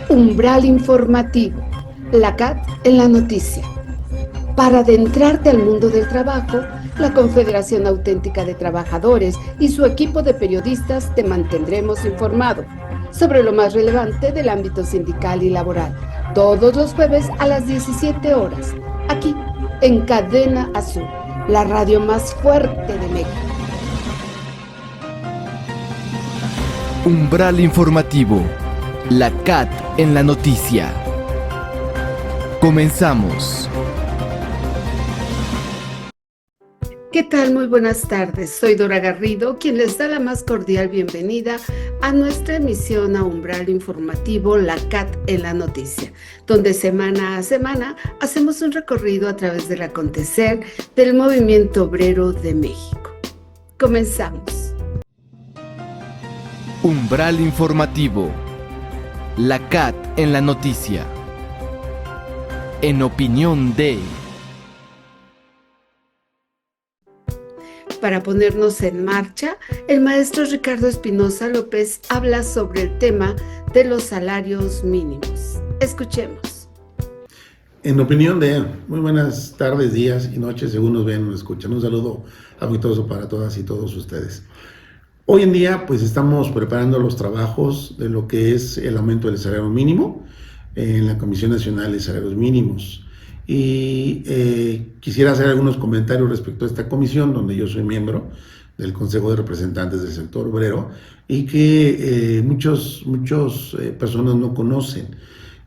Umbral informativo, la CAT en la noticia. Para adentrarte al mundo del trabajo, la Confederación Auténtica de Trabajadores y su equipo de periodistas te mantendremos informado sobre lo más relevante del ámbito sindical y laboral, todos los jueves a las 17 horas, aquí en Cadena Azul, la radio más fuerte de México. Umbral informativo, la CAT en la noticia. Comenzamos. ¿Qué tal? Muy buenas tardes. Soy Dora Garrido, quien les da la más cordial bienvenida a nuestra emisión a Umbral Informativo, la CAT en la noticia, donde semana a semana hacemos un recorrido a través del acontecer del movimiento obrero de México. Comenzamos. Umbral informativo, la CAT en la noticia. En opinión de... Para ponernos en marcha, el maestro Ricardo Espinosa López habla sobre el tema de los salarios mínimos. Escuchemos. En opinión de... Muy buenas tardes, días y noches, según nos ven o nos escuchan. Un saludo afectuoso para todas y todos ustedes. Hoy en día, pues estamos preparando los trabajos de lo que es el aumento del salario mínimo en la Comisión Nacional de Salarios Mínimos. Y quisiera hacer algunos comentarios respecto a esta comisión, donde yo soy miembro del Consejo de Representantes del Sector Obrero y que muchas personas no conocen.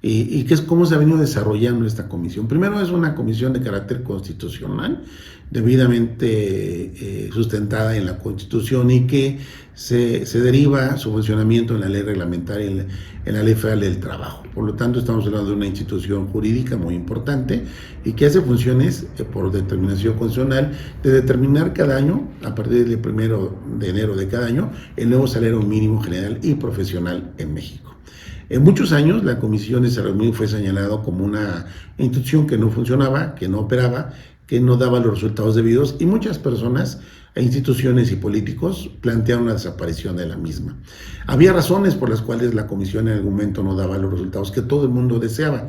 Y que es cómo se ha venido desarrollando esta comisión. Primero, es una comisión de carácter constitucional, debidamente sustentada en la Constitución y que se deriva su funcionamiento en la ley reglamentaria, en la ley federal del trabajo. Por lo tanto, estamos hablando de una institución jurídica muy importante y que hace funciones por determinación constitucional de determinar cada año, a partir del 1 de enero de cada año, el nuevo salario mínimo general y profesional en México. En muchos años la Comisión de Salario Mínimo fue señalado como una institución que no funcionaba, que no operaba, que no daba los resultados debidos y muchas personas e instituciones y políticos plantearon la desaparición de la misma. Había razones por las cuales la Comisión en algún momento no daba los resultados que todo el mundo deseaba,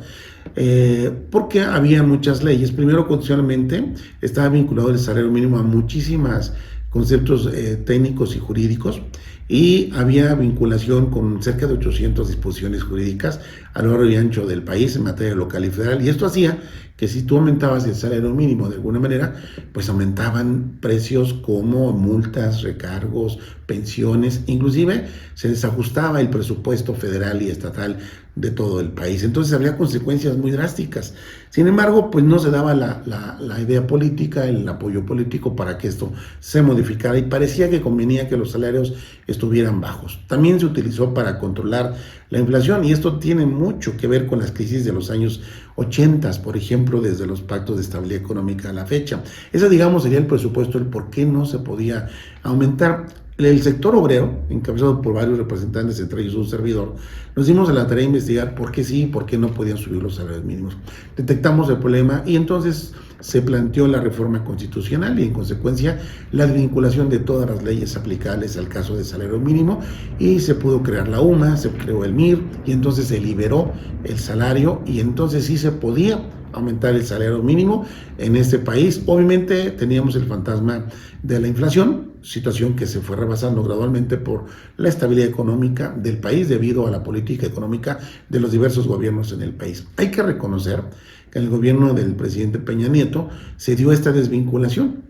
porque había muchas leyes. Primero, constitucionalmente estaba vinculado el salario mínimo a muchísimas conceptos técnicos y jurídicos, y había vinculación con cerca de 800 disposiciones jurídicas a lo largo y ancho del país en materia local y federal, y esto hacía que si tú aumentabas el salario mínimo de alguna manera, pues aumentaban precios como multas, recargos, pensiones, inclusive se desajustaba el presupuesto federal y estatal de todo el país. Entonces había consecuencias muy drásticas. Sin embargo, pues no se daba la idea política, el apoyo político para que esto se modificara y parecía que convenía que los salarios estuvieran bajos. También se utilizó para controlar la inflación y esto tiene mucho que ver con las crisis de los años 80, por ejemplo, desde los pactos de estabilidad económica a la fecha. Ese, digamos, sería el presupuesto, el por qué no se podía aumentar. El sector obrero, encabezado por varios representantes, entre ellos un servidor, nos dimos a la tarea de investigar por qué sí y por qué no podían subir los salarios mínimos. Detectamos el problema y entonces se planteó la reforma constitucional y en consecuencia la desvinculación de todas las leyes aplicables al caso de salario mínimo y se pudo crear la UMA, se creó el MIR y entonces se liberó el salario y entonces sí se podía aumentar el salario mínimo en este país. Obviamente teníamos el fantasma de la inflación, situación que se fue rebasando gradualmente por la estabilidad económica del país debido a la política económica de los diversos gobiernos en el país. Hay que reconocer que en el gobierno del presidente Peña Nieto se dio esta desvinculación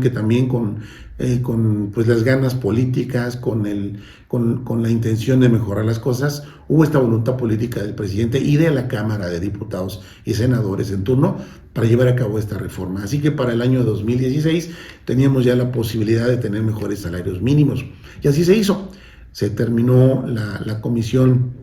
que también con pues las ganas políticas, con la intención de mejorar las cosas, hubo esta voluntad política del presidente y de la Cámara de Diputados y Senadores en turno para llevar a cabo esta reforma. Así que para el año 2016 teníamos ya la posibilidad de tener mejores salarios mínimos. Y así se hizo. Se terminó la comisión,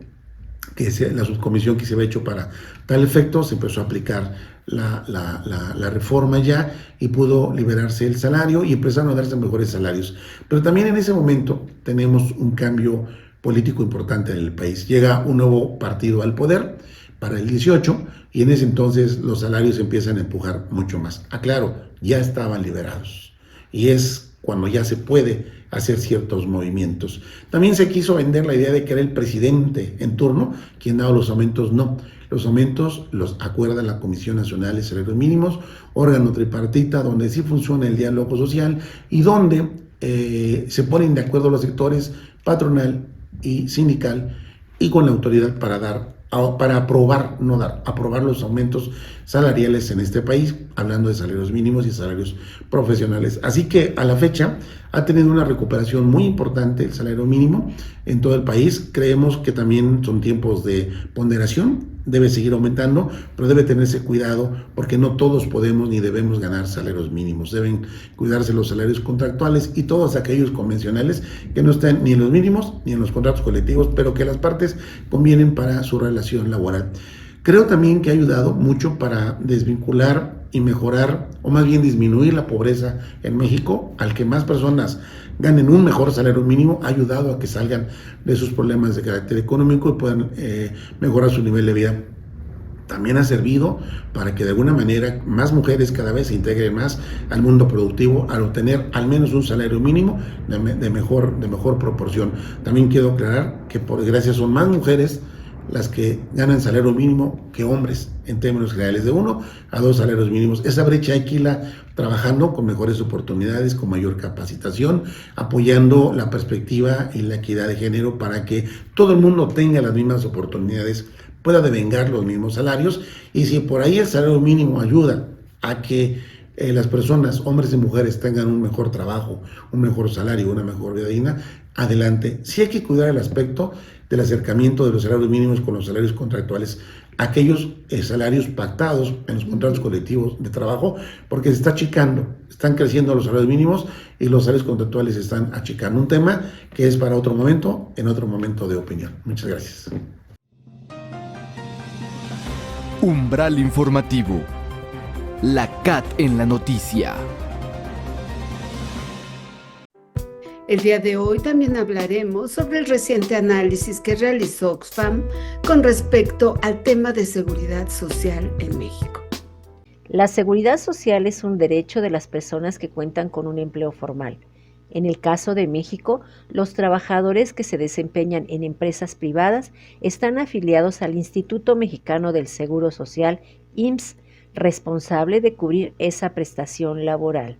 la subcomisión que se había hecho para tal efecto, se empezó a aplicar la reforma ya y pudo liberarse el salario y empezaron a darse mejores salarios. Pero también en ese momento tenemos un cambio político importante en el país. Llega un nuevo partido al poder para el 18 y en ese entonces los salarios empiezan a empujar mucho más. Aclaro, ya estaban liberados y es cuando ya se puede hacer ciertos movimientos. También se quiso vender la idea de que era el presidente en turno quien daba los aumentos. No, los aumentos los acuerda la Comisión Nacional de Salarios Mínimos, órgano tripartita donde sí funciona el diálogo social y donde se ponen de acuerdo los sectores patronal y sindical y con la autoridad para aprobar los aumentos salariales en este país, hablando de salarios mínimos y salarios profesionales. Así que a la fecha ha tenido una recuperación muy importante el salario mínimo en todo el país. Creemos que también son tiempos de ponderación, debe seguir aumentando, pero debe tenerse cuidado porque no todos podemos ni debemos ganar salarios mínimos. Deben cuidarse los salarios contractuales y todos aquellos convencionales que no están ni en los mínimos ni en los contratos colectivos, pero que las partes convienen para su relación laboral. Creo también que ha ayudado mucho para desvincular y mejorar, o más bien disminuir la pobreza en México. Al que más personas ganen un mejor salario mínimo, ha ayudado a que salgan de sus problemas de carácter económico y puedan mejorar su nivel de vida. También ha servido para que de alguna manera más mujeres cada vez se integren más al mundo productivo al obtener al menos un salario mínimo de mejor proporción. También quiero aclarar que por desgracia son más mujeres las que ganan salario mínimo que hombres en términos generales, de 1 a 2 salarios mínimos. Esa brecha hay que irla trabajando con mejores oportunidades, con mayor capacitación, apoyando la perspectiva y la equidad de género para que todo el mundo tenga las mismas oportunidades, pueda devengar los mismos salarios. Y si por ahí el salario mínimo ayuda a que las personas, hombres y mujeres, tengan un mejor trabajo, un mejor salario, una mejor vida digna, adelante. Sí hay que cuidar el aspecto del acercamiento de los salarios mínimos con los salarios contractuales, aquellos salarios pactados en los contratos colectivos de trabajo, porque se está achicando, están creciendo los salarios mínimos y los salarios contractuales se están achicando. Un tema que es para otro momento, en otro momento de opinión. Muchas gracias. Umbral informativo. La CAT en la noticia. El día de hoy también hablaremos sobre el reciente análisis que realizó Oxfam con respecto al tema de seguridad social en México. La seguridad social es un derecho de las personas que cuentan con un empleo formal. En el caso de México, los trabajadores que se desempeñan en empresas privadas están afiliados al Instituto Mexicano del Seguro Social, IMSS, responsable de cubrir esa prestación laboral.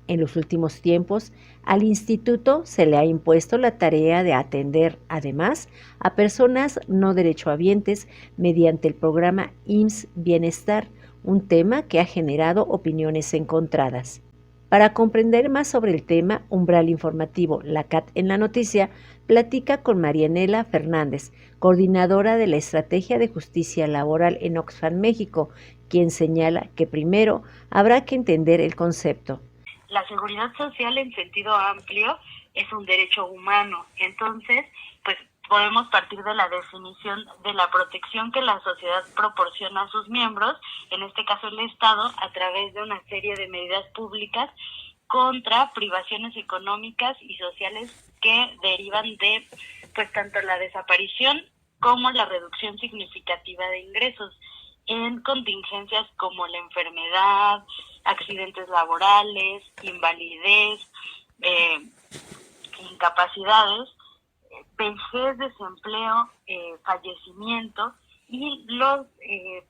En los últimos tiempos, al instituto se le ha impuesto la tarea de atender, además, a personas no derechohabientes mediante el programa IMSS Bienestar, un tema que ha generado opiniones encontradas. Para comprender más sobre el tema, Umbral Informativo, la CAT en la noticia, platica con Marianela Fernández, coordinadora de la Estrategia de Justicia Laboral en Oxfam México, quien señala que primero habrá que entender el concepto. La seguridad social en sentido amplio es un derecho humano, entonces pues podemos partir de la definición de la protección que la sociedad proporciona a sus miembros, en este caso el Estado, a través de una serie de medidas públicas contra privaciones económicas y sociales que derivan de pues tanto la desaparición como la reducción significativa de ingresos en contingencias como la enfermedad, accidentes laborales, invalidez, incapacidades, vejez, desempleo, fallecimiento y los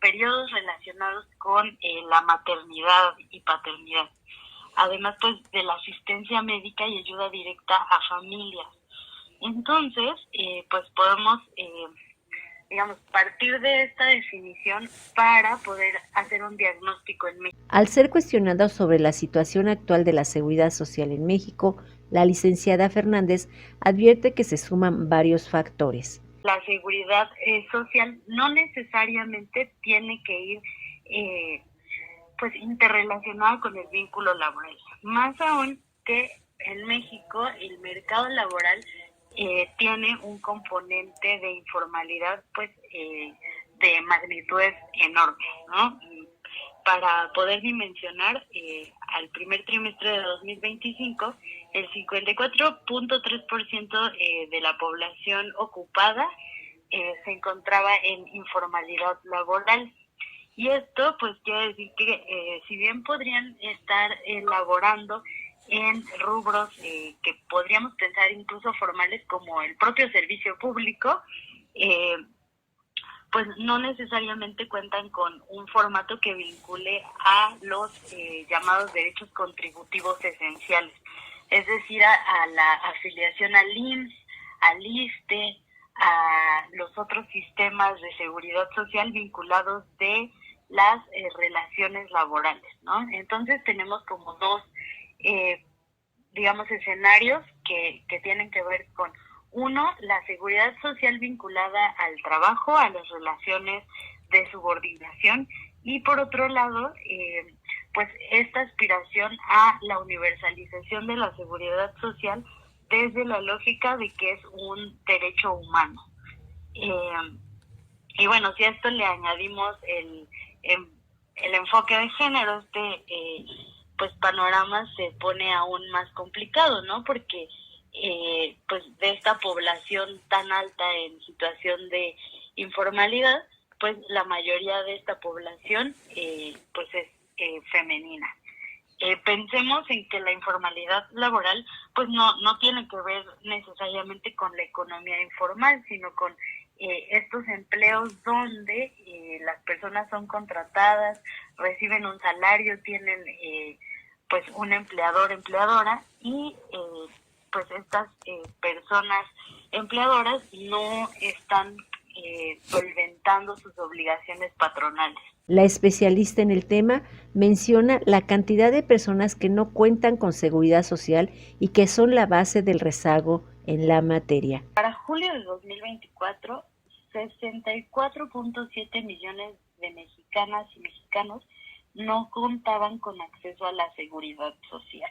periodos relacionados con la maternidad y paternidad. Además, pues, de la asistencia médica y ayuda directa a familias. Entonces, pues podemos partir de esta definición para poder hacer un diagnóstico en México. Al ser cuestionada sobre la situación actual de la seguridad social en México, la licenciada Fernández advierte que se suman varios factores. La seguridad social no necesariamente tiene que ir pues interrelacionada con el vínculo laboral. Más aún que en México el mercado laboral tiene un componente de informalidad pues de magnitudes enormes, ¿no? Para poder dimensionar, al primer trimestre de 2025, el 54.3% de la población ocupada se encontraba en informalidad laboral. Y esto pues quiere decir que si bien podrían estar elaborando en rubros que podríamos pensar incluso formales como el propio servicio público, pues no necesariamente cuentan con un formato que vincule a los llamados derechos contributivos esenciales, es decir, a la afiliación al IMSS, al ISSSTE, a los otros sistemas de seguridad social vinculados de las relaciones laborales, ¿no? Entonces tenemos como dos, digamos, escenarios que tienen que ver con, uno, la seguridad social vinculada al trabajo, a las relaciones de subordinación, y por otro lado, pues esta aspiración a la universalización de la seguridad social desde la lógica de que es un derecho humano. Y bueno, si a esto le añadimos el enfoque de género, pues panorama se pone aún más complicado, ¿no? Porque pues de esta población tan alta en situación de informalidad, pues la mayoría de esta población pues es femenina. Pensemos en que la informalidad laboral pues no tiene que ver necesariamente con la economía informal, sino con estos empleos donde las personas son contratadas, reciben un salario, tienen pues un empleador, empleadora, y pues estas personas empleadoras no están solventando sus obligaciones patronales. La especialista en el tema menciona la cantidad de personas que no cuentan con seguridad social y que son la base del rezago en la materia. Para julio de 2024, 64.7 millones de mexicanas y mexicanos no contaban con acceso a la seguridad social.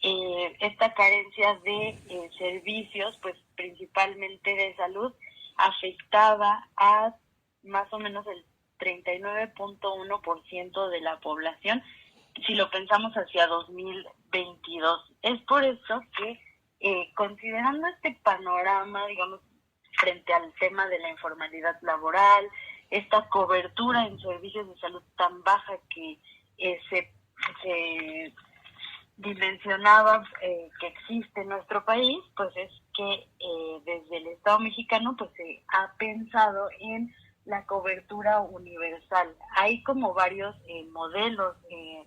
Esta carencia de servicios, pues principalmente de salud, afectaba a más o menos el 39.1% de la población, si lo pensamos hacia 2022. Es por eso que, considerando este panorama, digamos, frente al tema de la informalidad laboral, esta cobertura en servicios de salud tan baja que se dimensionaba que existe en nuestro país, pues es que desde el Estado mexicano pues se ha pensado en la cobertura universal. Hay como varios modelos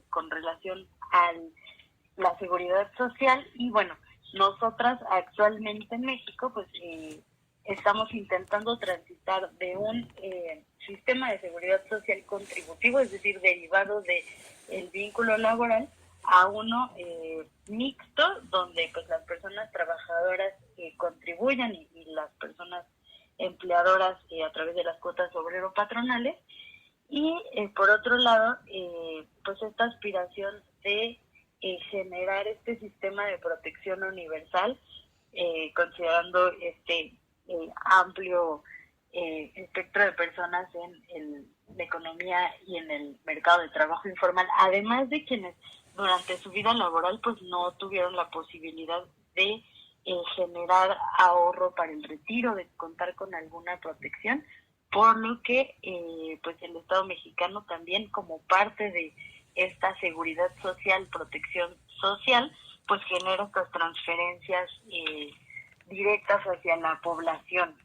con relación a la seguridad social, y bueno, nosotras actualmente en México pues estamos intentando transitar de un sistema de seguridad social contributivo, es decir, derivado de el vínculo laboral, a uno mixto, donde pues las personas trabajadoras contribuyan y las personas empleadoras a través de las cuotas obrero-patronales, y por otro lado pues esta aspiración de generar este sistema de protección universal, considerando este amplio espectro de personas en la economía y en el mercado de trabajo informal, además de quienes durante su vida laboral pues no tuvieron la posibilidad de generar ahorro para el retiro, de contar con alguna protección, por lo que pues el Estado mexicano también, como parte de esta seguridad social, protección social, pues genera estas transferencias directas hacia la población.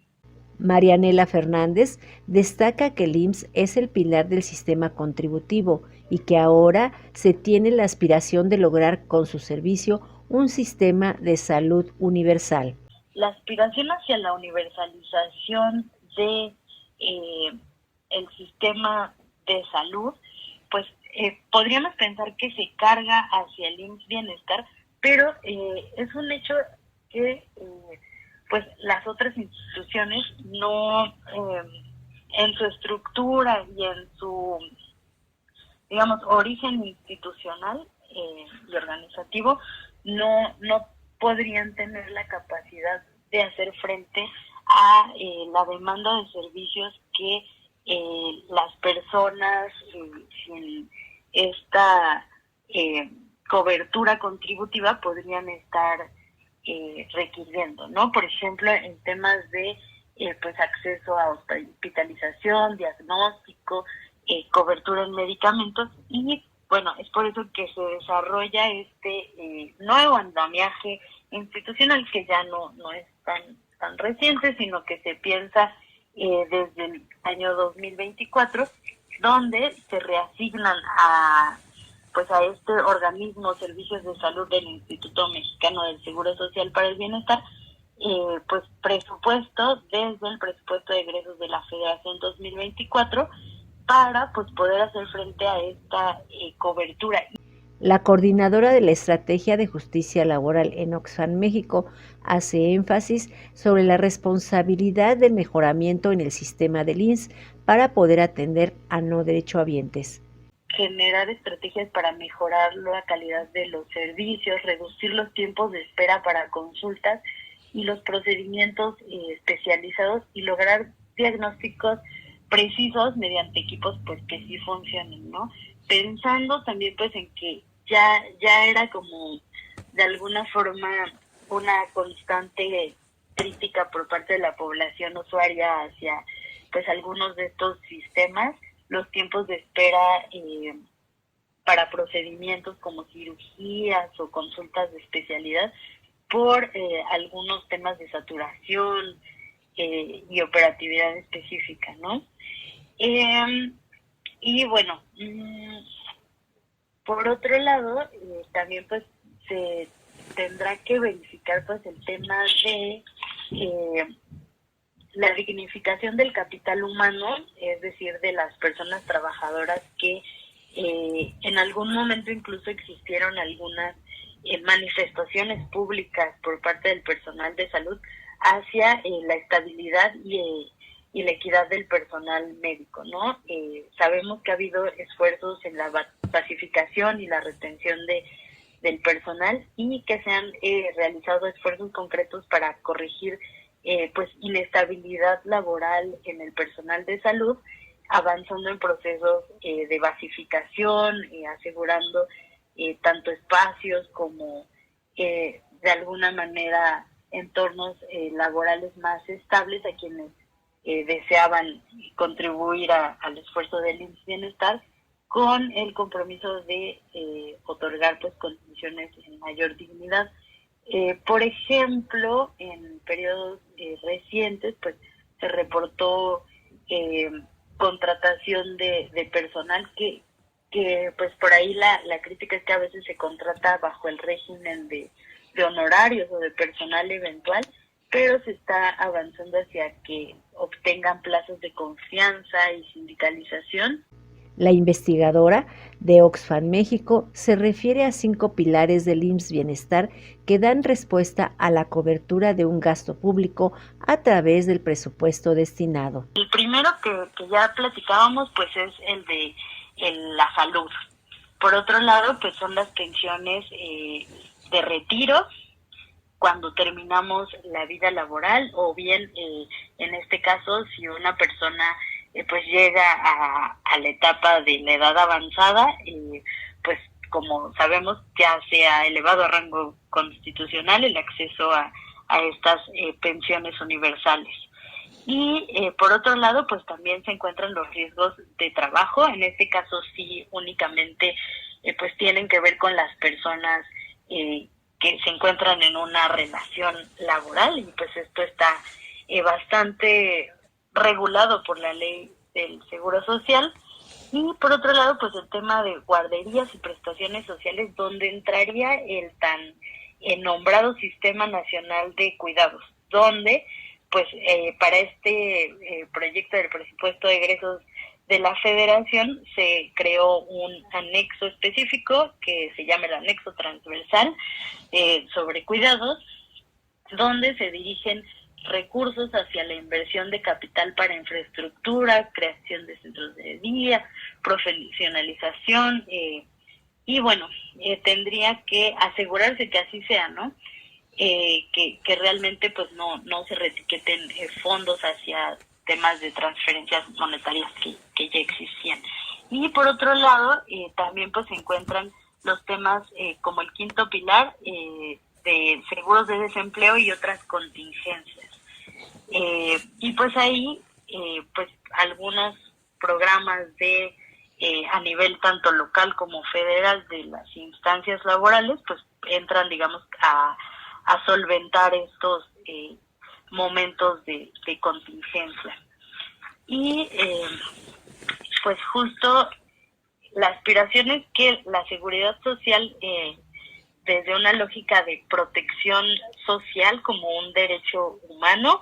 Marianela Fernández destaca que el IMSS es el pilar del sistema contributivo y que ahora se tiene la aspiración de lograr con su servicio un sistema de salud universal. La aspiración hacia la universalización de el sistema de salud, pues podríamos pensar que se carga hacia el IMSS Bienestar, pero es un hecho que pues las otras instituciones no, en su estructura y en su, digamos, origen institucional y organizativo, no podrían tener la capacidad de hacer frente a la demanda de servicios que las personas sin esta cobertura contributiva podrían estar requiriendo, ¿no? Por ejemplo, en temas de pues acceso a hospitalización, diagnóstico, cobertura en medicamentos, y bueno, es por eso que se desarrolla este nuevo andamiaje institucional, que ya no es tan reciente, sino que se piensa desde el año 2024, donde se reasignan a este organismo Servicios de Salud del Instituto Mexicano del Seguro Social para el Bienestar, pues presupuestos desde el presupuesto de egresos de la Federación 2024 para pues poder hacer frente a esta cobertura. La coordinadora de la Estrategia de Justicia Laboral en Oxfam México hace énfasis sobre la responsabilidad del mejoramiento en el sistema del IMSS para poder atender a no derechohabientes. Generar estrategias para mejorar la calidad de los servicios, reducir los tiempos de espera para consultas y los procedimientos especializados, y lograr diagnósticos precisos mediante equipos pues que sí funcionen, ¿no? Pensando también pues en que ya era como de alguna forma una constante crítica por parte de la población usuaria hacia pues algunos de estos sistemas, los tiempos de espera para procedimientos como cirugías o consultas de especialidad por algunos temas de saturación y operatividad específica, ¿no? Y bueno, por otro lado, también pues se tendrá que verificar pues el tema de la dignificación del capital humano, es decir, de las personas trabajadoras que en algún momento incluso existieron algunas manifestaciones públicas por parte del personal de salud hacia la estabilidad y la equidad del personal médico, ¿no? Sabemos que ha habido esfuerzos en la pacificación y la retención del personal, y que se han realizado esfuerzos concretos para corregir pues inestabilidad laboral en el personal de salud, avanzando en procesos de basificación, asegurando tanto espacios como de alguna manera entornos laborales más estables a quienes deseaban contribuir al esfuerzo del IMSS Bienestar, con el compromiso de otorgar pues condiciones de mayor dignidad. Por ejemplo, en periodos recientes pues se reportó contratación de personal que pues por ahí la crítica es que a veces se contrata bajo el régimen de honorarios o de personal eventual, pero se está avanzando hacia que obtengan plazos de confianza y sindicalización. La investigadora de Oxfam México se refiere a 5 pilares del IMSS Bienestar que dan respuesta a la cobertura de un gasto público a través del presupuesto destinado. El primero que ya platicábamos pues es el de la salud. Por otro lado pues son las pensiones de retiro cuando terminamos la vida laboral, o bien en este caso si una persona pues llega a la etapa de la edad avanzada, pues como sabemos ya se ha elevado a rango constitucional el acceso a estas pensiones universales. Y por otro lado pues también se encuentran los riesgos de trabajo. En este caso sí únicamente pues tienen que ver con las personas que se encuentran en una relación laboral, y pues esto está bastante regulado por la ley del Seguro Social. Y por otro lado pues el tema de guarderías y prestaciones sociales, donde entraría el tan nombrado Sistema Nacional de Cuidados, donde pues para este proyecto del presupuesto de egresos de la Federación se creó un anexo específico que se llama el anexo transversal sobre cuidados, donde se dirigen recursos hacia la inversión de capital para infraestructura, creación de centros de día, profesionalización, y bueno, tendría que asegurarse que así sea, ¿no? Que realmente pues no se reetiqueten fondos hacia temas de transferencias monetarias que ya existían. Y por otro lado, también pues se encuentran los temas como el quinto pilar de seguros de desempleo y otras contingencias. Y pues ahí pues algunos programas de a nivel tanto local como federal de las instancias laborales, pues entran, digamos, a solventar estos momentos de contingencia. Y pues justo la aspiración es que la seguridad social, desde una lógica de protección social como un derecho humano,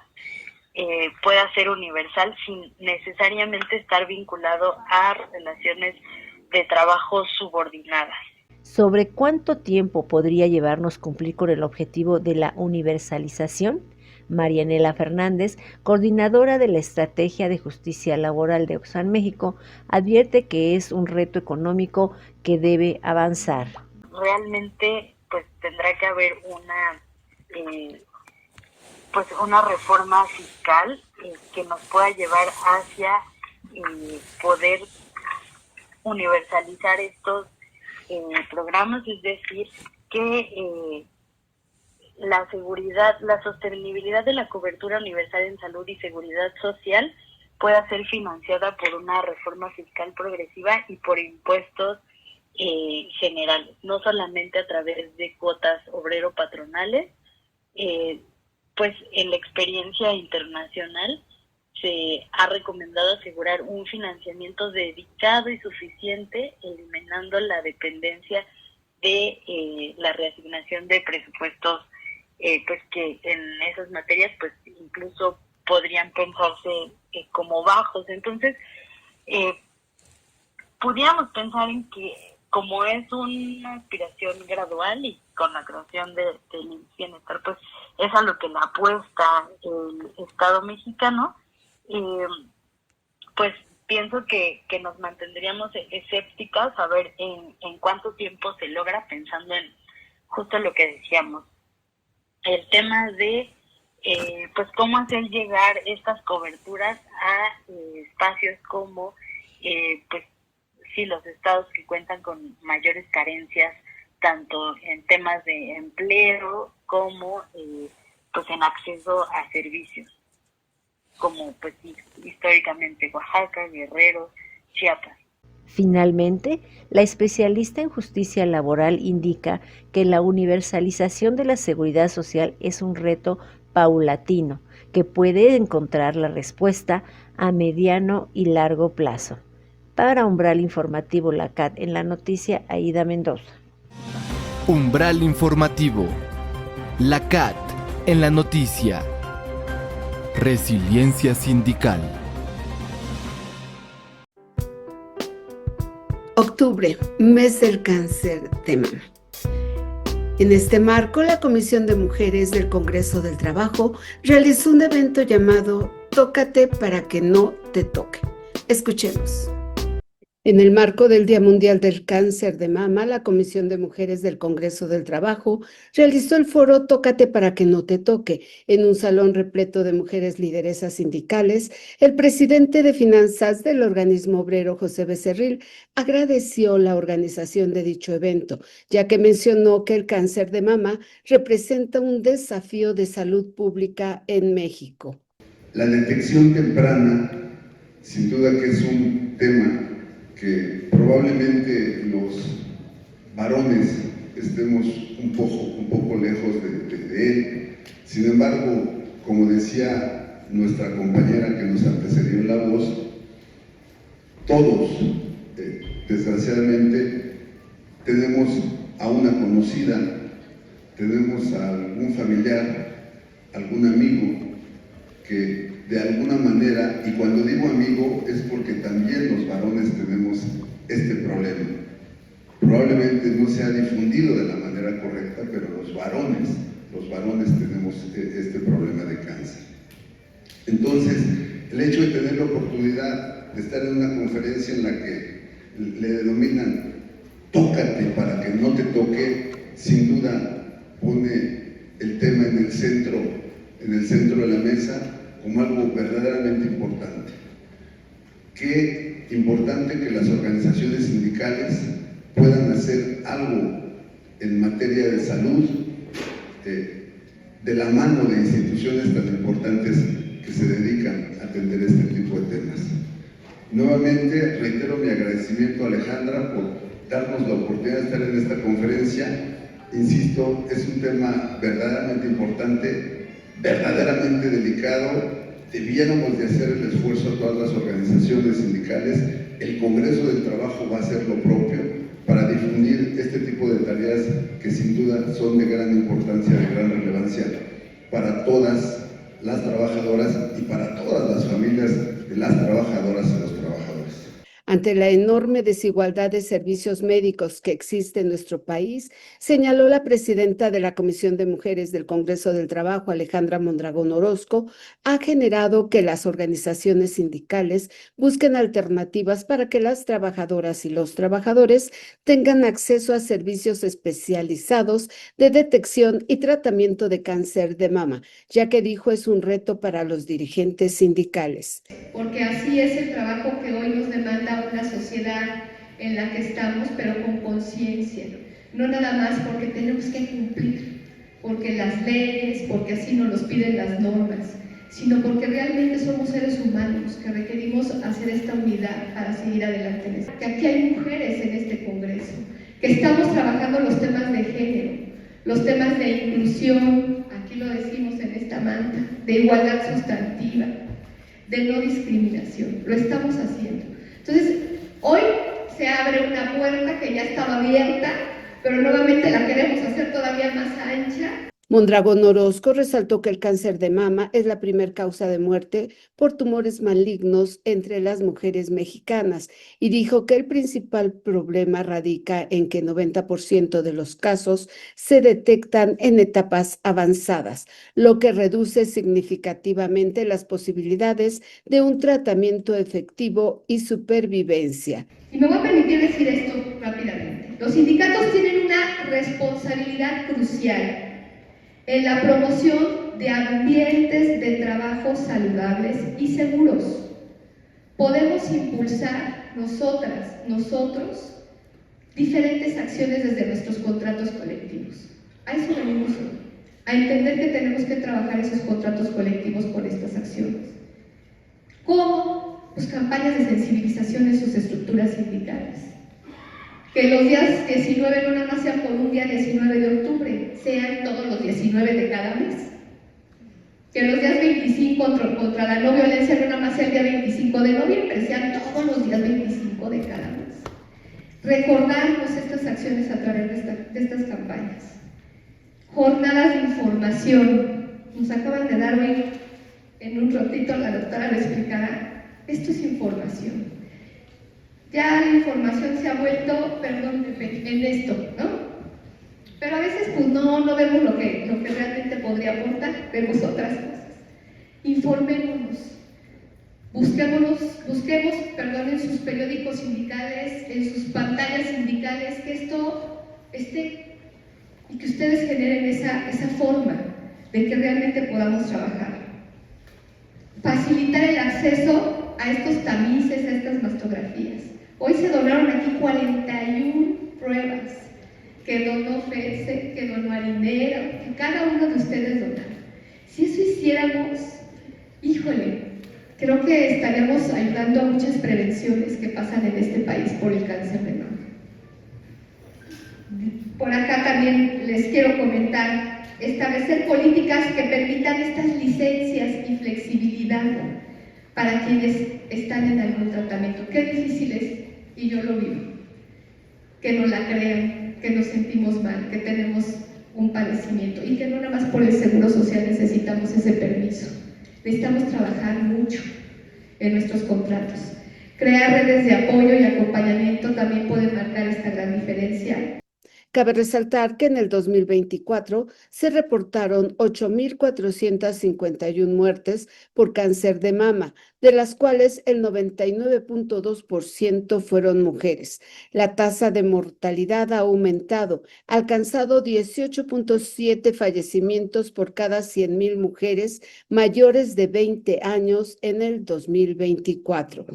pueda ser universal sin necesariamente estar vinculado a relaciones de trabajo subordinadas. ¿Sobre cuánto tiempo podría llevarnos cumplir con el objetivo de la universalización? Marianela Fernández, coordinadora de la Estrategia de Justicia Laboral de Oxfam México, advierte que es un reto económico que debe avanzar. Realmente, pues tendrá que haber una reforma fiscal que nos pueda llevar hacia poder universalizar estos programas, es decir, que la seguridad, la sostenibilidad de la cobertura universal en salud y seguridad social pueda ser financiada por una reforma fiscal progresiva y por impuestos generales, no solamente a través de cuotas obrero-patronales. Pues en la experiencia internacional se ha recomendado asegurar un financiamiento dedicado y suficiente, eliminando la dependencia de la reasignación de presupuestos, pues que en esas materias pues incluso podrían pensarse como bajos. Entonces, pudiéramos pensar en que como es una aspiración gradual y con la creación del bienestar, pues es a lo que le apuesta el Estado mexicano, pues pienso que nos mantendríamos escépticas a ver en cuánto tiempo se logra, pensando en justo lo que decíamos, el tema de pues cómo hacer llegar estas coberturas a espacios como pues sí, los estados que cuentan con mayores carencias tanto en temas de empleo como pues en acceso a servicios, como pues históricamente Oaxaca, Guerrero, Chiapas. Finalmente, la especialista en justicia laboral indica que la universalización de la seguridad social es un reto paulatino que puede encontrar la respuesta a mediano y largo plazo. Para Umbral Informativo La CAT en la noticia, Aida Mendoza. Umbral Informativo La CAT en la noticia. Resiliencia sindical. Octubre, mes del cáncer de mama. En este marco, la Comisión de Mujeres del Congreso del Trabajo realizó un evento llamado Tócate para que no te toque. Escuchemos. En el marco del Día Mundial del Cáncer de Mama, la Comisión de Mujeres del Congreso del Trabajo realizó el foro Tócate para que no te toque. En un salón repleto de mujeres lideresas sindicales, el presidente de finanzas del organismo obrero, José Becerril, agradeció la organización de dicho evento, ya que mencionó que el cáncer de mama representa un desafío de salud pública en México. La detección temprana, sin duda que es un tema que probablemente los varones estemos un poco lejos de él. Sin embargo, como decía nuestra compañera que nos antecedió en la voz, todos, desgraciadamente, tenemos a una conocida, tenemos a algún familiar, algún amigo que de alguna manera, y cuando digo amigo es porque también los varones tenemos este problema. Probablemente no se ha difundido de la manera correcta, pero los varones tenemos este problema de cáncer. Entonces, el hecho de tener la oportunidad de estar en una conferencia en la que le denominan Tócate para que no te toque, sin duda pone el tema en el centro de la mesa como algo verdaderamente importante. Qué importante que las organizaciones sindicales puedan hacer algo en materia de salud de la mano de instituciones tan importantes que se dedican a atender este tipo de temas. Nuevamente reitero mi agradecimiento a Alejandra por darnos la oportunidad de estar en esta conferencia. Insisto, es un tema verdaderamente importante, verdaderamente delicado. Debiéramos de hacer el esfuerzo a todas las organizaciones sindicales. El Congreso del Trabajo va a hacer lo propio para difundir este tipo de tareas que sin duda son de gran importancia, de gran relevancia para todas las trabajadoras y para todas las familias de las trabajadoras y los trabajadores. Ante la enorme desigualdad de servicios médicos que existe en nuestro país, señaló la presidenta de la Comisión de Mujeres del Congreso del Trabajo, Alejandra Mondragón Orozco, ha generado que las organizaciones sindicales busquen alternativas para que las trabajadoras y los trabajadores tengan acceso a servicios especializados de detección y tratamiento de cáncer de mama, ya que dijo es un reto para los dirigentes sindicales. Porque así es el trabajo que hoy nos demanda una sociedad en la que estamos, pero con conciencia, no nada más porque tenemos que cumplir, porque las leyes, porque así nos los piden las normas, sino porque realmente somos seres humanos que requerimos hacer esta unidad para seguir adelante. Que aquí hay mujeres en este Congreso, que estamos trabajando los temas de género, los temas de inclusión, aquí lo decimos en esta manta, de igualdad sustantiva, de no discriminación, lo estamos haciendo. Entonces, hoy se abre una puerta que ya estaba abierta, pero nuevamente la queremos hacer todavía más ancha. Mondragón Orozco resaltó que el cáncer de mama es la primer causa de muerte por tumores malignos entre las mujeres mexicanas y dijo que el principal problema radica en que 90% de los casos se detectan en etapas avanzadas, lo que reduce significativamente las posibilidades de un tratamiento efectivo y supervivencia. Y me voy a permitir decir esto rápidamente. Los sindicatos tienen una responsabilidad crucial en la promoción de ambientes de trabajo saludables y seguros. Podemos impulsar nosotros, diferentes acciones desde nuestros contratos colectivos. A eso venimos hoy, a entender que tenemos que trabajar esos contratos colectivos con estas acciones. ¿Cómo? Pues campañas de sensibilización en sus estructuras sindicales. Que los días 19 no nada más sean por un día 19 de octubre, sean todos los 19 de cada mes. Que los días 25 contra la no violencia no nada más sea el día 25 de noviembre, sean todos los días 25 de cada mes. Recordarnos estas acciones a través de estas campañas. Jornadas de información. Nos acaban de dar hoy, en un ratito la doctora lo explicará, esto es información. Ya la información se ha vuelto, perdón, en esto, ¿no? Pero a veces pues no vemos lo que realmente podría aportar, vemos otras cosas. Informémonos, busquemos, en sus periódicos sindicales, en sus pantallas sindicales, que esto esté y que ustedes generen esa forma de que realmente podamos trabajar. Facilitar el acceso a estos tamices, a estas mastografías. Hoy se donaron aquí 41 pruebas que donó FESE, que donó Harinera, que cada uno de ustedes donaron. Si eso hiciéramos, híjole, creo que estaríamos ayudando a muchas prevenciones que pasan en este país por el cáncer de mama. Por acá también les quiero comentar, establecer políticas que permitan estas licencias y flexibilidad para quienes están en algún tratamiento. Qué difícil es, y yo lo vivo, que no la crean, que nos sentimos mal, que tenemos un padecimiento y que no nada más por el Seguro Social necesitamos ese permiso. Necesitamos trabajar mucho en nuestros contratos. Crear redes de apoyo y acompañamiento también puede marcar esta gran diferencia. Cabe resaltar que en el 2024 se reportaron 8,451 muertes por cáncer de mama, de las cuales el 99,2% fueron mujeres. La tasa de mortalidad ha aumentado, alcanzado 18,7 fallecimientos por cada 100,000 mujeres mayores de 20 años en el 2024.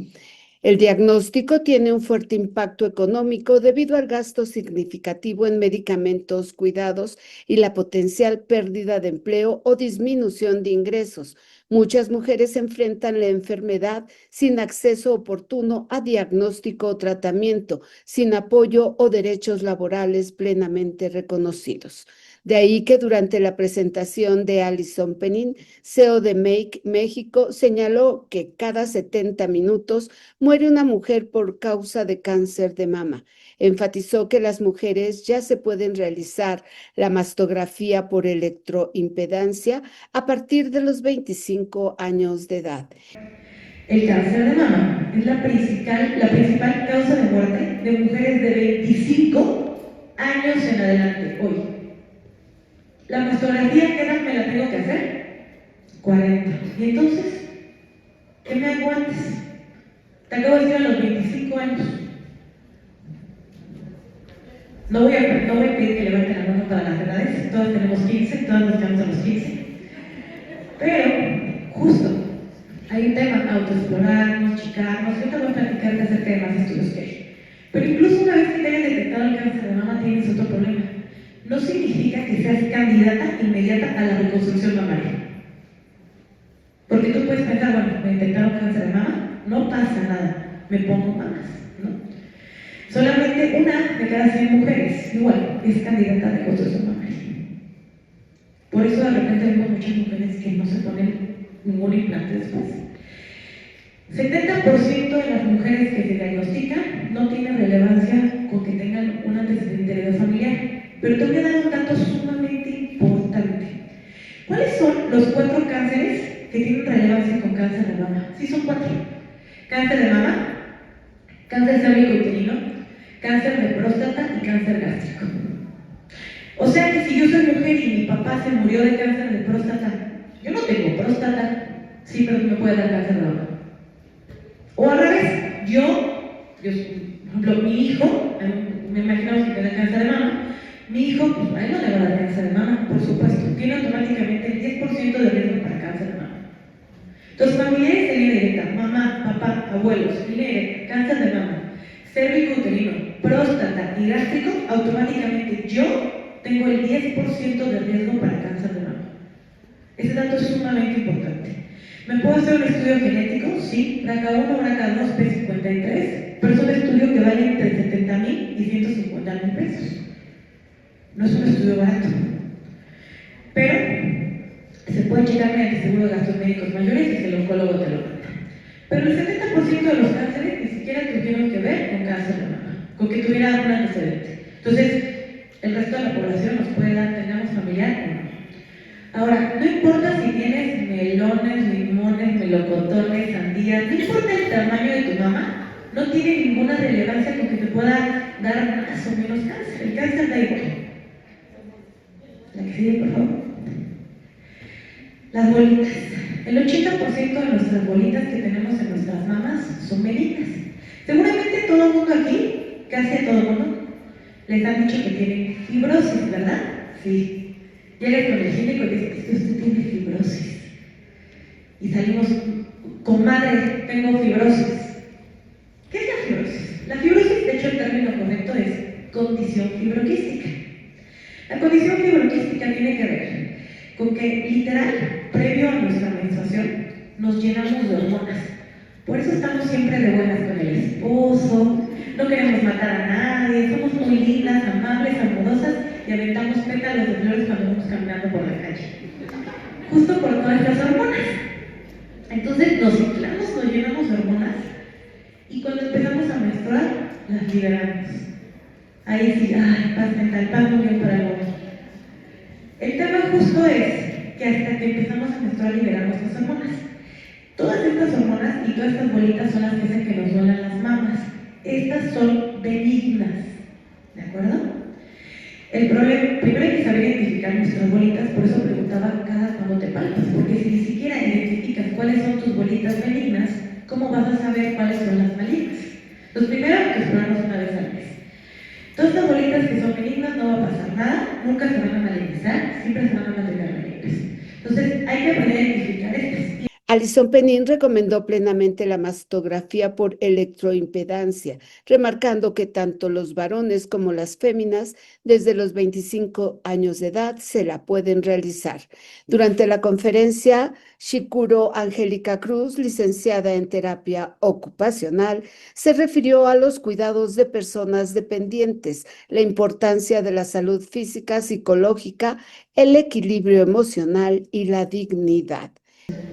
El diagnóstico tiene un fuerte impacto económico debido al gasto significativo en medicamentos, cuidados y la potencial pérdida de empleo o disminución de ingresos, Muchas mujeres enfrentan la enfermedad sin acceso oportuno a diagnóstico o tratamiento, sin apoyo o derechos laborales plenamente reconocidos. De ahí que durante la presentación de Alison Penin, CEO de Make México, señaló que cada 70 minutos muere una mujer por causa de cáncer de mama. Enfatizó que las mujeres ya se pueden realizar la mastografía por electroimpedancia a partir de los 25 años de edad. El cáncer de mama es la principal causa de muerte de mujeres de 25 años en adelante hoy. La mastografía, ¿qué edad me la tengo que hacer? 40. ¿Y entonces? ¿Qué me hago antes? Te acabo de decir a los 25 años. No voy a pedir que levanten la mano para las edades, todas tenemos 15, todas nos quedamos a los 15. Pero, justo, hay un tema, autoexplorarnos, chicarnos, yo te voy a platicar acerca de más estudios que hay. Pero incluso una vez que te hayan detectado el cáncer de mama, tienes otro problema. No significa que seas candidata inmediata a la reconstrucción mamaria. Porque tú puedes pensar, bueno, me detectaron cáncer de mama, no pasa nada, me pongo mamas, ¿no? Solamente una de cada 100 mujeres, igual, es candidata a reconstrucción mamaria. Por eso de repente vemos muchas mujeres que no se ponen ningún implante después. 70% de las mujeres que se diagnostican no tienen relevancia con que tengan un antecedente heredofamiliar. Pero te voy a dar un dato sumamente importante. ¿Cuáles son los 4 cánceres que tienen relevancia con cáncer de mama? Sí, son 4. Cáncer de mama, cáncer cérvico-uterino, cáncer de próstata y cáncer gástrico. O sea que si yo soy mujer y mi papá se murió de cáncer de próstata, yo no tengo próstata, sí, pero me puede dar cáncer de mama. O al revés, yo por ejemplo, mi hijo, me imagino que tiene cáncer de mama, mi hijo, pues a él no le va a dar cáncer de mama, por supuesto, tiene automáticamente el 10% de riesgo para cáncer de mama. Entonces, familiares de línea directa, mamá, papá, abuelos, línea directa, cáncer de mama, cérvico-uterino, próstata y gástrico, automáticamente yo tengo el 10% de riesgo para cáncer de mama. Ese dato es sumamente importante. ¿Me puedo hacer un estudio genético? Sí, BRCA1, BRCA2, P53, pero es un estudio que vale entre 70,000 y 150,000 pesos. No es un estudio barato, pero se puede checar mediante seguro de gastos médicos mayores y el oncólogo te lo manda. Pero el 70% de los cánceres ni siquiera tuvieron que ver con cáncer de mama, con que tuviera un antecedente. Entonces, el resto de la población nos puede dar, tengamos familiar o no. Ahora, no importa si tienes melones, limones, melocotones, sandías, no importa el tamaño de tu mama, no tiene ninguna relevancia con que te pueda dar más o menos cáncer. El cáncer da igual. La que sigue, por favor. Las bolitas. El 80% de nuestras bolitas que tenemos en nuestras mamas son benignas. Seguramente todo el mundo aquí, casi a todo el mundo, les han dicho que tienen fibrosis, ¿verdad? Sí. Llegas con el ginecólogo y dices, es que usted tiene fibrosis. Y salimos, comadre, tengo fibrosis. ¿Qué es la fibrosis? La fibrosis, de hecho, el término correcto es condición fibroquística. La condición fibroquística tiene que ver con que, literal, previo a nuestra menstruación, nos llenamos de hormonas. Por eso estamos siempre de buenas con el esposo, no queremos matar a nadie, somos muy lindas, amables, amorosas y aventamos pétalos de flores cuando vamos caminando por la calle. Justo por todas estas hormonas. Entonces nos inflamos, nos llenamos de hormonas y cuando empezamos a menstruar, las liberamos. Ahí sí, ay, paz mental, paz muy bien para el hombre. El tema justo es que hasta que empezamos a menstruar liberamos las hormonas. Todas estas hormonas y todas estas bolitas son las que hacen que nos duelan las mamas. Estas son benignas, ¿de acuerdo? El problema, primero hay que saber identificar nuestras bolitas, por eso preguntaba cada cuando te palpas, porque si ni siquiera identificas cuáles son tus bolitas benignas, ¿cómo vas a saber cuáles son las malignas? Entonces primero hay que explorarnos una vez al mes. Todas estas bolitas que son benignas no va a pasar nada, nunca se van a malignizar, siempre se van a mantener benignas. Entonces hay que aprender a identificar estas. Alison Penin recomendó plenamente la mastografía por electroimpedancia, remarcando que tanto los varones como las féminas desde los 25 años de edad se la pueden realizar. Durante la conferencia, Shikuro Angélica Cruz, licenciada en terapia ocupacional, se refirió a los cuidados de personas dependientes, la importancia de la salud física, psicológica, el equilibrio emocional y la dignidad.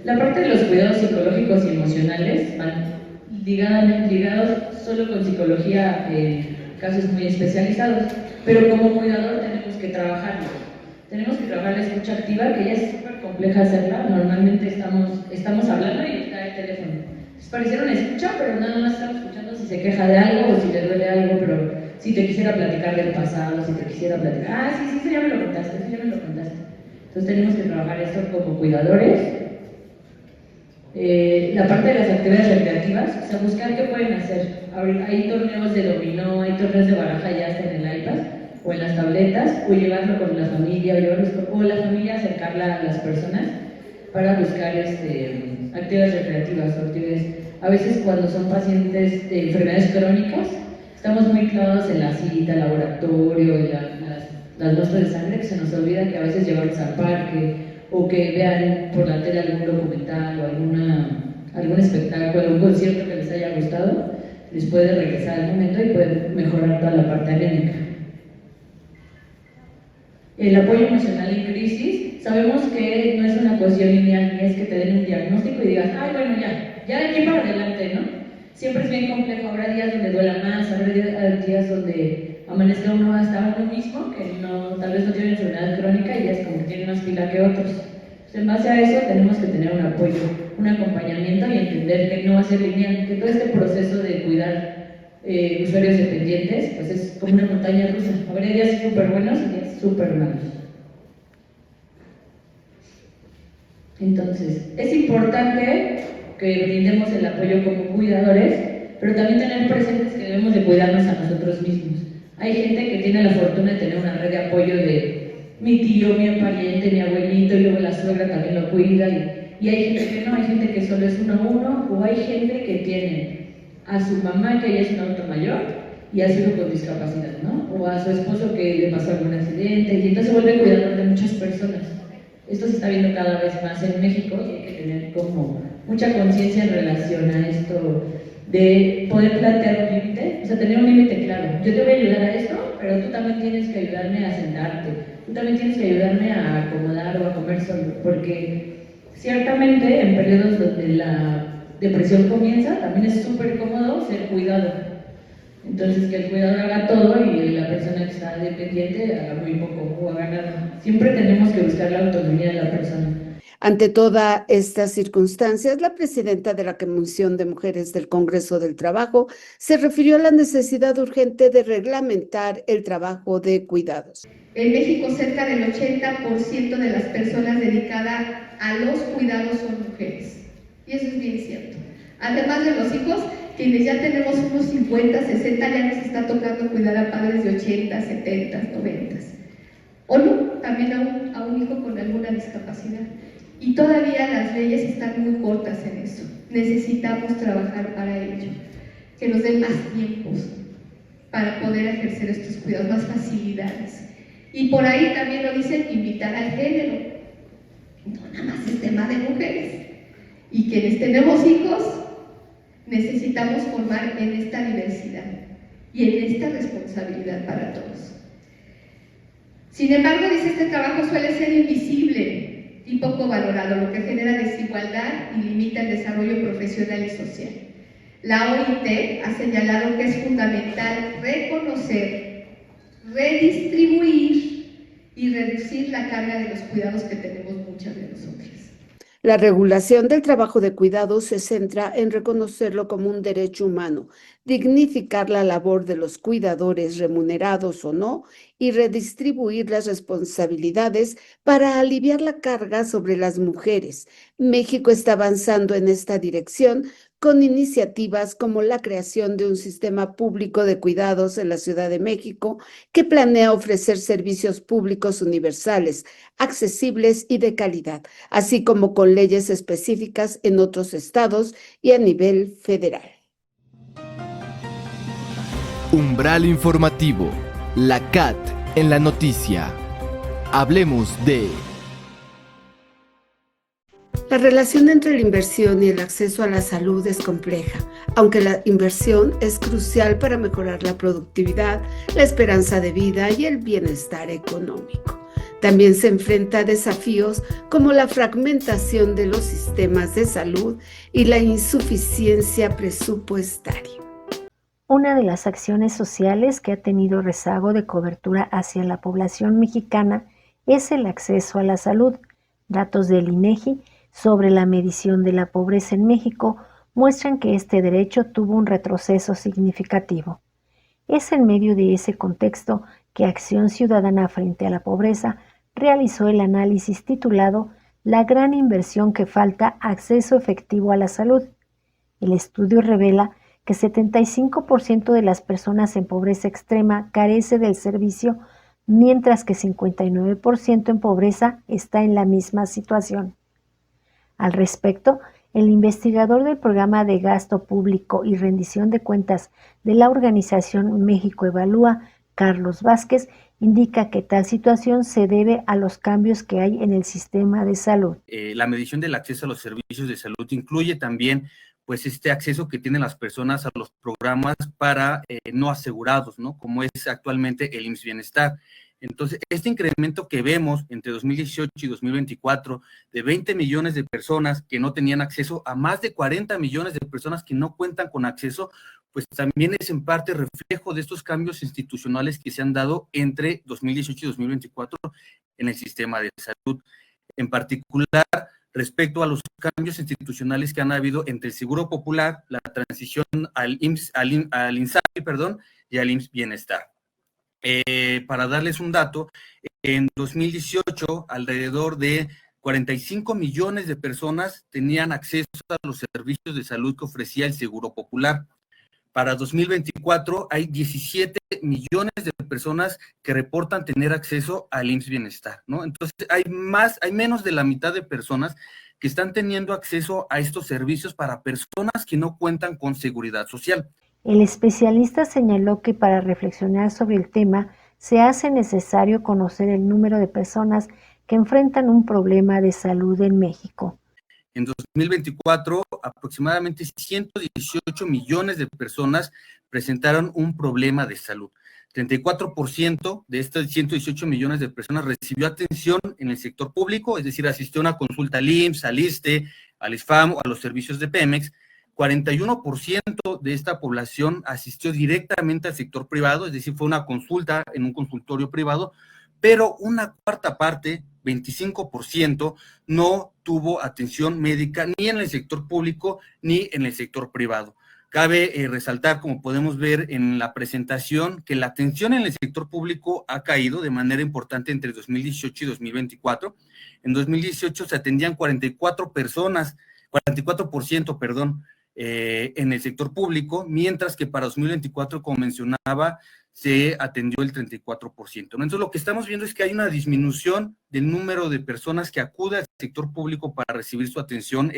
La parte de los cuidados psicológicos y emocionales van ligados solo con psicología en casos muy especializados, pero como cuidador tenemos que trabajarlo. Tenemos que trabajar la escucha activa, que ya es súper compleja hacerla. Normalmente estamos hablando y está el teléfono. Pareciera una escucha, pero nada más estamos escuchando si se queja de algo o si le duele algo, pero si te quisiera platicar del pasado, si te quisiera platicar, sí, ya me lo contaste, sí, ya me lo contaste. Entonces tenemos que trabajar esto como cuidadores. La parte de las actividades recreativas, o sea, buscar qué pueden hacer. Hay torneos de dominó, hay torneos de baraja ya hasta en el iPad o en las tabletas, o llevarlo con la familia, o la familia acercarla a las personas para buscar actividades recreativas o actividades. A veces cuando son pacientes de enfermedades crónicas, estamos muy clavados en la cita, el laboratorio, en las muestras de sangre, que se nos olvida que a veces llevarlos al parque, o que vean por la tele algún documental o algún espectáculo, algún concierto que les haya gustado, les puede regresar al momento y puede mejorar toda la parte anémica. El apoyo emocional en crisis, sabemos que no es una cuestión lineal, ni es que te den un diagnóstico y digas, ay, bueno, ya de aquí para adelante, ¿no? Siempre es bien complejo, habrá días donde duela más, habrá días donde amanezca uno hasta uno mismo, que tal vez no tiene enfermedad crónica y ya es como que tiene más pila que otros. Entonces, en base a eso tenemos que tener un apoyo, un acompañamiento y entender que no va a ser lineal, que todo este proceso de cuidar usuarios dependientes, pues es como una montaña rusa. Habrá días súper buenos y días súper malos. Entonces, es importante que brindemos el apoyo como cuidadores, pero también tener presentes que debemos de cuidarnos a nosotros mismos. Hay gente que tiene la fortuna de tener una red de apoyo de mi tío, mi pariente, mi abuelito, y luego la suegra también lo cuida, y hay gente que no, hay gente que solo es uno a uno, o hay gente que tiene a su mamá, que ella es un adulto mayor, y a su hijo con discapacidad, ¿no? O a su esposo que le pasó algún accidente, y entonces se vuelve cuidador de muchas personas. Esto se está viendo cada vez más en México, y hay que tener como mucha conciencia en relación a esto de poder plantear un límite, o sea, tener un límite claro. Yo te voy a ayudar a esto, pero tú también tienes que ayudarme a sentarte, tú también tienes que ayudarme a acomodar o a comer solo, porque ciertamente en periodos donde la depresión comienza, también es súper cómodo ser cuidado. Entonces, que el cuidador haga todo y la persona que está dependiente haga muy poco o haga nada. Siempre tenemos que buscar la autonomía de la persona. Ante todas estas circunstancias, la presidenta de la Comisión de Mujeres del Congreso del Trabajo se refirió a la necesidad urgente de reglamentar el trabajo de cuidados. En México, cerca del 80% de las personas dedicadas a los cuidados son mujeres. Y eso es bien cierto. Además de los hijos, quienes ya tenemos unos 50, 60, ya nos está tocando cuidar a padres de 80, 70, 90. O no, también a un hijo con alguna discapacidad. Y todavía las leyes están muy cortas en eso. Necesitamos trabajar para ello. Que nos den más tiempos para poder ejercer estos cuidados, más facilidades. Y por ahí también lo dicen, invitar al género. No nada más es tema de mujeres. Y quienes tenemos hijos, necesitamos formar en esta diversidad y en esta responsabilidad para todos. Sin embargo, dice, este trabajo suele ser invisible y poco valorado, lo que genera desigualdad y limita el desarrollo profesional y social. La OIT ha señalado que es fundamental reconocer, redistribuir y reducir la carga de los cuidados que tenemos muchas de nosotras. La regulación del trabajo de cuidados se centra en reconocerlo como un derecho humano, dignificar la labor de los cuidadores, remunerados o no, y redistribuir las responsabilidades para aliviar la carga sobre las mujeres. México está avanzando en esta dirección con iniciativas como la creación de un sistema público de cuidados en la Ciudad de México que planea ofrecer servicios públicos universales, accesibles y de calidad, así como con leyes específicas en otros estados y a nivel federal. Umbral informativo. La CAT en la noticia. Hablemos de... La relación entre la inversión y el acceso a la salud es compleja, aunque la inversión es crucial para mejorar la productividad, la esperanza de vida y el bienestar económico. También se enfrenta a desafíos como la fragmentación de los sistemas de salud y la insuficiencia presupuestaria. Una de las acciones sociales que ha tenido rezago de cobertura hacia la población mexicana es el acceso a la salud. Datos del INEGI sobre la medición de la pobreza en México muestran que este derecho tuvo un retroceso significativo. Es en medio de ese contexto que Acción Ciudadana frente a la pobreza realizó el análisis titulado La gran inversión que falta, acceso efectivo a la salud. El estudio revela que 75% de las personas en pobreza extrema carece del servicio, mientras que 59% en pobreza está en la misma situación. Al respecto, el investigador del Programa de Gasto Público y Rendición de Cuentas de la organización México Evalúa, Carlos Vázquez, indica que tal situación se debe a los cambios que hay en el sistema de salud. La medición del acceso a los servicios de salud incluye también pues este acceso que tienen las personas a los programas para no asegurados, ¿no? Como es actualmente el IMSS Bienestar. Entonces, este incremento que vemos entre 2018 y 2024 de 20 millones de personas que no tenían acceso a más de 40 millones de personas que no cuentan con acceso, pues también es en parte reflejo de estos cambios institucionales que se han dado entre 2018 y 2024 en el sistema de salud. En particular, respecto a los cambios institucionales que han habido entre el Seguro Popular, la transición al INSABI, y al IMSS Bienestar. Para darles un dato, en 2018 alrededor de 45 millones de personas tenían acceso a los servicios de salud que ofrecía el Seguro Popular. Para 2024 hay 17 millones de personas que reportan tener acceso al IMSS Bienestar, ¿no? Entonces hay menos de la mitad de personas que están teniendo acceso a estos servicios para personas que no cuentan con seguridad social. El especialista señaló que para reflexionar sobre el tema se hace necesario conocer el número de personas que enfrentan un problema de salud en México. En 2024, aproximadamente 118 millones de personas presentaron un problema de salud. 34% de estos 118 millones de personas recibió atención en el sector público, es decir, asistió a una consulta al IMSS, al ISSSTE, al ISFAM o a los servicios de Pemex. 41% de esta población asistió directamente al sector privado, es decir, fue una consulta en un consultorio privado, pero una cuarta parte, 25%, no tuvo atención médica ni en el sector público ni en el sector privado. Cabe resaltar, como podemos ver en la presentación, que la atención en el sector público ha caído de manera importante entre 2018 y 2024. En 2018 se atendían 44%, en el sector público, mientras que para 2024, como mencionaba, se atendió el 34%, ¿no? Entonces, lo que estamos viendo es que hay una disminución del número de personas que acuden al sector público para recibir su atención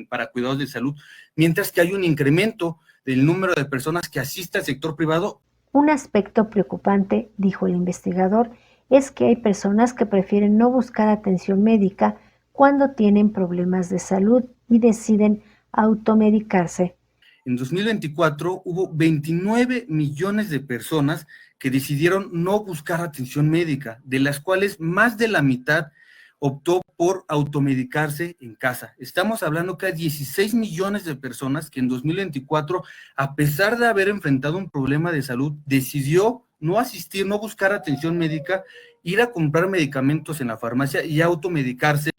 para cuidados de salud, mientras que hay un incremento del número de personas que asisten al sector privado. Un aspecto preocupante, dijo el investigador, es que hay personas que prefieren no buscar atención médica cuando tienen problemas de salud y deciden automedicarse. En 2024 hubo 29 millones de personas que decidieron no buscar atención médica, de las cuales más de la mitad optó por automedicarse en casa. Estamos hablando que hay 16 millones de personas que en 2024, a pesar de haber enfrentado un problema de salud, decidió no asistir, no buscar atención médica, ir a comprar medicamentos en la farmacia y automedicarse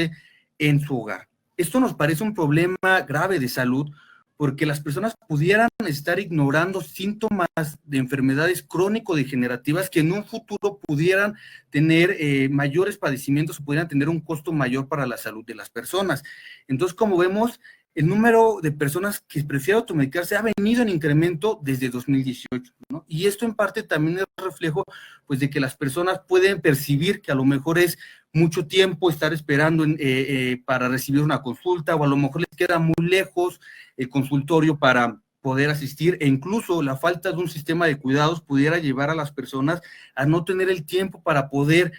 en su hogar. Esto nos parece un problema grave de salud, porque las personas pudieran estar ignorando síntomas de enfermedades crónico-degenerativas que en un futuro pudieran tener mayores padecimientos o pudieran tener un costo mayor para la salud de las personas. Entonces, como vemos, el número de personas que prefieren automedicarse ha venido en incremento desde 2018, ¿no? Y esto en parte también es reflejo, pues, de que las personas pueden percibir que a lo mejor es mucho tiempo estar esperando para recibir una consulta, o a lo mejor les queda muy lejos el consultorio para poder asistir, e incluso la falta de un sistema de cuidados pudiera llevar a las personas a no tener el tiempo para poder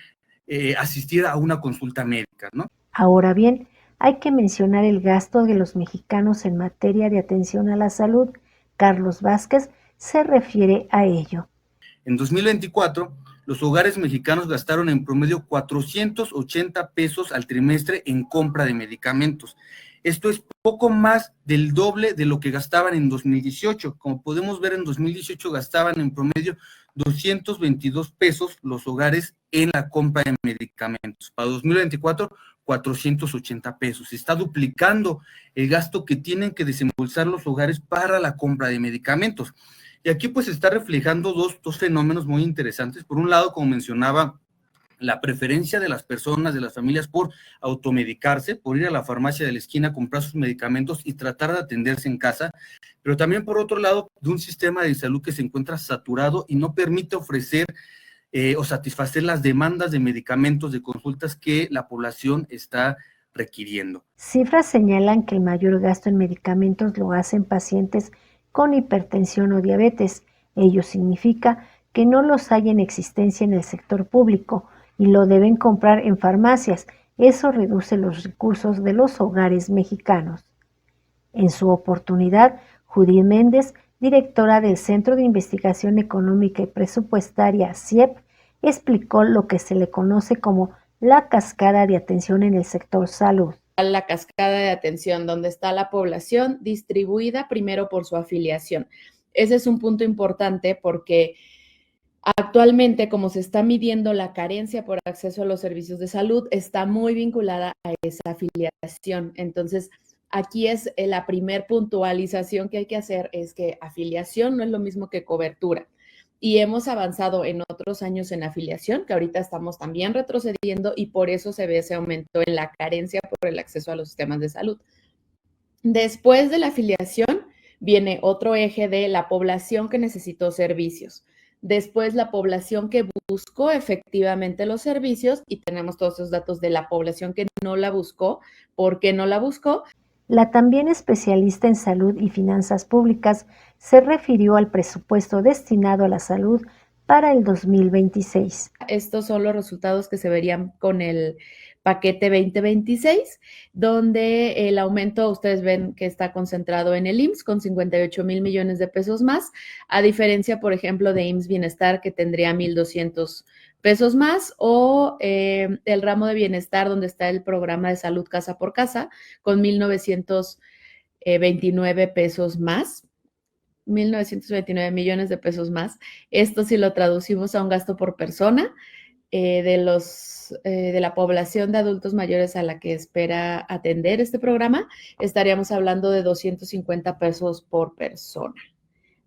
asistir a una consulta médica, ¿no? Ahora bien, hay que mencionar el gasto de los mexicanos en materia de atención a la salud. Carlos Vázquez se refiere a ello. En 2024, los hogares mexicanos gastaron en promedio 480 pesos al trimestre en compra de medicamentos. Esto es poco más del doble de lo que gastaban en 2018. Como podemos ver, en 2018 gastaban en promedio 222 pesos los hogares en la compra de medicamentos. Para 2024, 480 pesos. Se está duplicando el gasto que tienen que desembolsar los hogares para la compra de medicamentos. Y aquí pues se está reflejando dos fenómenos muy interesantes. Por un lado, como mencionaba, la preferencia de las personas, de las familias, por automedicarse, por ir a la farmacia de la esquina, comprar sus medicamentos y tratar de atenderse en casa, pero también por otro lado, de un sistema de salud que se encuentra saturado y no permite ofrecer o satisfacer las demandas de medicamentos, de consultas que la población está requiriendo. Cifras señalan que el mayor gasto en medicamentos lo hacen pacientes con hipertensión o diabetes. Ello significa que no los hay en existencia en el sector público y lo deben comprar en farmacias. Eso reduce los recursos de los hogares mexicanos. En su oportunidad, Judith Méndez, directora del Centro de Investigación Económica y Presupuestaria, CIEP, explicó lo que se le conoce como la cascada de atención en el sector salud. La cascada de atención, donde está la población distribuida primero por su afiliación. Ese es un punto importante porque actualmente, como se está midiendo la carencia por acceso a los servicios de salud, está muy vinculada a esa afiliación. Entonces, aquí es la primer puntualización que hay que hacer, es que afiliación no es lo mismo que cobertura. Y hemos avanzado en otros años en afiliación, que ahorita estamos también retrocediendo y por eso se ve ese aumento en la carencia por el acceso a los sistemas de salud. Después de la afiliación viene otro eje de la población que necesitó servicios. Después la población que buscó efectivamente los servicios y tenemos todos esos datos de la población que no la buscó. ¿Por qué no la buscó? La también especialista en salud y finanzas públicas se refirió al presupuesto destinado a la salud para el 2026. Estos son los resultados que se verían con el paquete 2026, donde el aumento, ustedes ven que está concentrado en el IMSS con 58,000 millones de pesos más, a diferencia, por ejemplo, de IMSS Bienestar, que tendría 1,200 pesos más, o el ramo de bienestar, donde está el programa de salud casa por casa, con 1,929 pesos más. 1,929 millones de pesos más. Esto, si lo traducimos a un gasto por persona, de la población de adultos mayores a la que espera atender este programa, estaríamos hablando de 250 pesos por persona,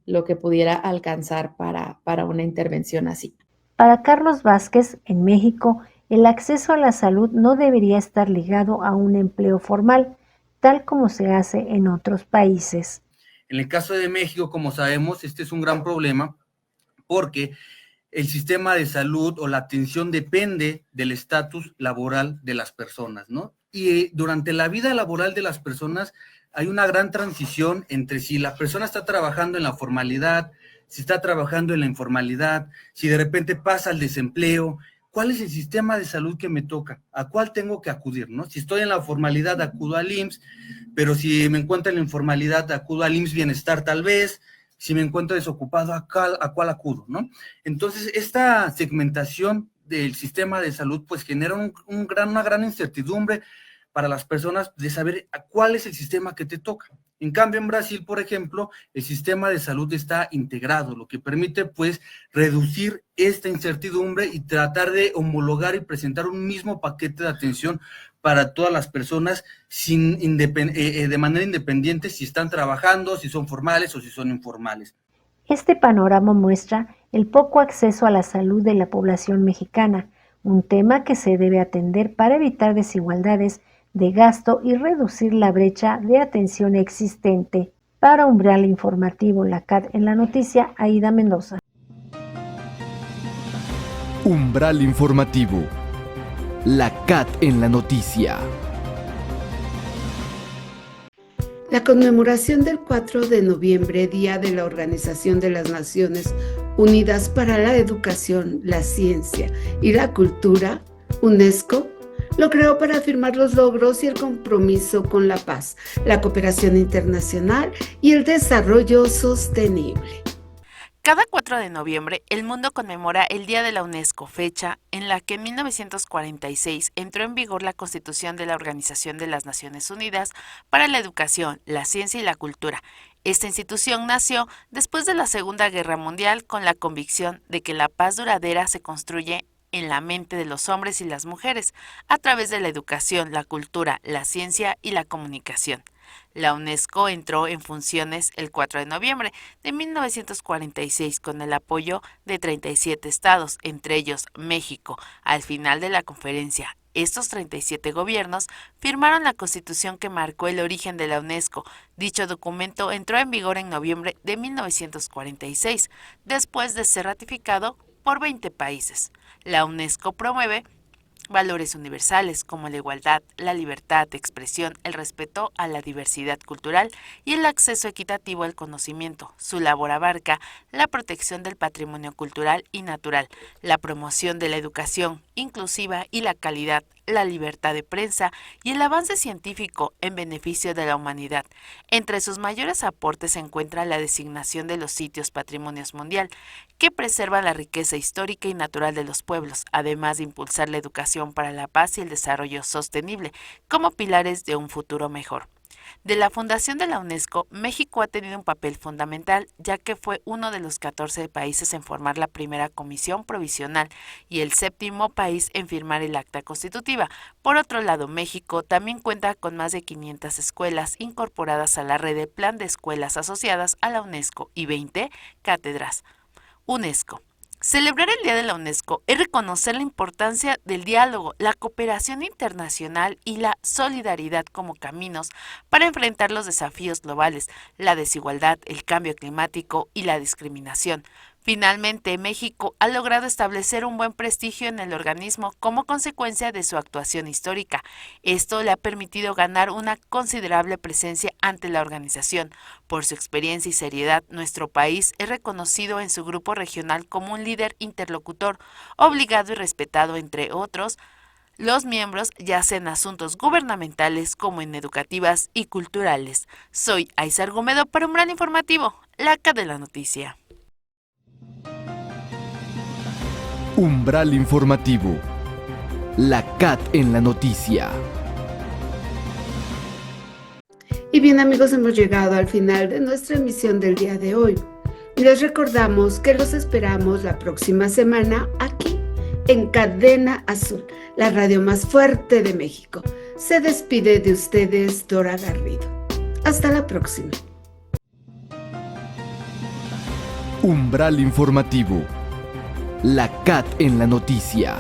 lo que pudiera alcanzar para una intervención así. Para Carlos Vázquez, en México, el acceso a la salud no debería estar ligado a un empleo formal, tal como se hace en otros países. En el caso de México, como sabemos, este es un gran problema porque el sistema de salud o la atención depende del estatus laboral de las personas, ¿no? Y durante la vida laboral de las personas hay una gran transición entre si la persona está trabajando en la formalidad, si está trabajando en la informalidad, si de repente pasa al desempleo. ¿Cuál es el sistema de salud que me toca? ¿A cuál tengo que acudir, no? Si estoy en la formalidad, acudo al IMSS, pero si me encuentro en la informalidad, acudo al IMSS Bienestar tal vez. Si me encuentro desocupado, ¿a cuál acudo, no? Entonces, esta segmentación del sistema de salud, pues, genera una gran incertidumbre para las personas de saber a cuál es el sistema que te toca. En cambio, en Brasil, por ejemplo, el sistema de salud está integrado, lo que permite, pues, reducir esta incertidumbre y tratar de homologar y presentar un mismo paquete de atención para todas las personas de manera independiente si están trabajando, si son formales o si son informales. Este panorama muestra el poco acceso a la salud de la población mexicana, un tema que se debe atender para evitar desigualdades de gasto y reducir la brecha de atención existente. Para Umbral Informativo, la CAT en la noticia, Aida Mendoza. Umbral Informativo, la CAT en la noticia. La conmemoración del 4 de noviembre, Día de la Organización de las Naciones Unidas para la Educación, la Ciencia y la Cultura, UNESCO, lo creó para afirmar los logros y el compromiso con la paz, la cooperación internacional y el desarrollo sostenible. Cada 4 de noviembre, el mundo conmemora el Día de la UNESCO, fecha en la que en 1946 entró en vigor la Constitución de la Organización de las Naciones Unidas para la Educación, la Ciencia y la Cultura. Esta institución nació después de la Segunda Guerra Mundial con la convicción de que la paz duradera se construye en la mente de los hombres y las mujeres a través de la educación, la cultura, la ciencia y la comunicación. La UNESCO entró en funciones el 4 de noviembre de 1946 con el apoyo de 37 estados, entre ellos México. Al final de la conferencia, estos 37 gobiernos firmaron la Constitución que marcó el origen de la UNESCO. Dicho documento entró en vigor en noviembre de 1946, después de ser ratificado por 20 países. La UNESCO promueve valores universales como la igualdad, la libertad de expresión, el respeto a la diversidad cultural y el acceso equitativo al conocimiento. Su labor abarca la protección del patrimonio cultural y natural, la promoción de la educación inclusiva y la calidad, la libertad de prensa y el avance científico en beneficio de la humanidad. Entre sus mayores aportes se encuentra la designación de los sitios Patrimonios Mundial, que preservan la riqueza histórica y natural de los pueblos, además de impulsar la educación para la paz y el desarrollo sostenible como pilares de un futuro mejor. De la fundación de la UNESCO, México ha tenido un papel fundamental, ya que fue uno de los 14 países en formar la primera comisión provisional y el 7º país en firmar el acta constitutiva. Por otro lado, México también cuenta con más de 500 escuelas incorporadas a la red de Plan de Escuelas Asociadas a la UNESCO y 20 cátedras. UNESCO. Celebrar el Día de la UNESCO es reconocer la importancia del diálogo, la cooperación internacional y la solidaridad como caminos para enfrentar los desafíos globales, la desigualdad, el cambio climático y la discriminación. Finalmente, México ha logrado establecer un buen prestigio en el organismo como consecuencia de su actuación histórica. Esto le ha permitido ganar una considerable presencia ante la organización. Por su experiencia y seriedad, nuestro país es reconocido en su grupo regional como un líder interlocutor, obligado y respetado, entre otros, los miembros, ya sea en asuntos gubernamentales como en educativas y culturales. Soy Aizar Gómedo para Umbral Informativo, la CAT de la noticia. Umbral Informativo, la CAT en la noticia. Y bien, amigos, hemos llegado al final de nuestra emisión del día de hoy. Les recordamos que los esperamos la próxima semana aquí en Cadena Azul, la radio más fuerte de México. Se despide de ustedes Dora Garrido. Hasta la próxima. Umbral Informativo, la CAT en la noticia.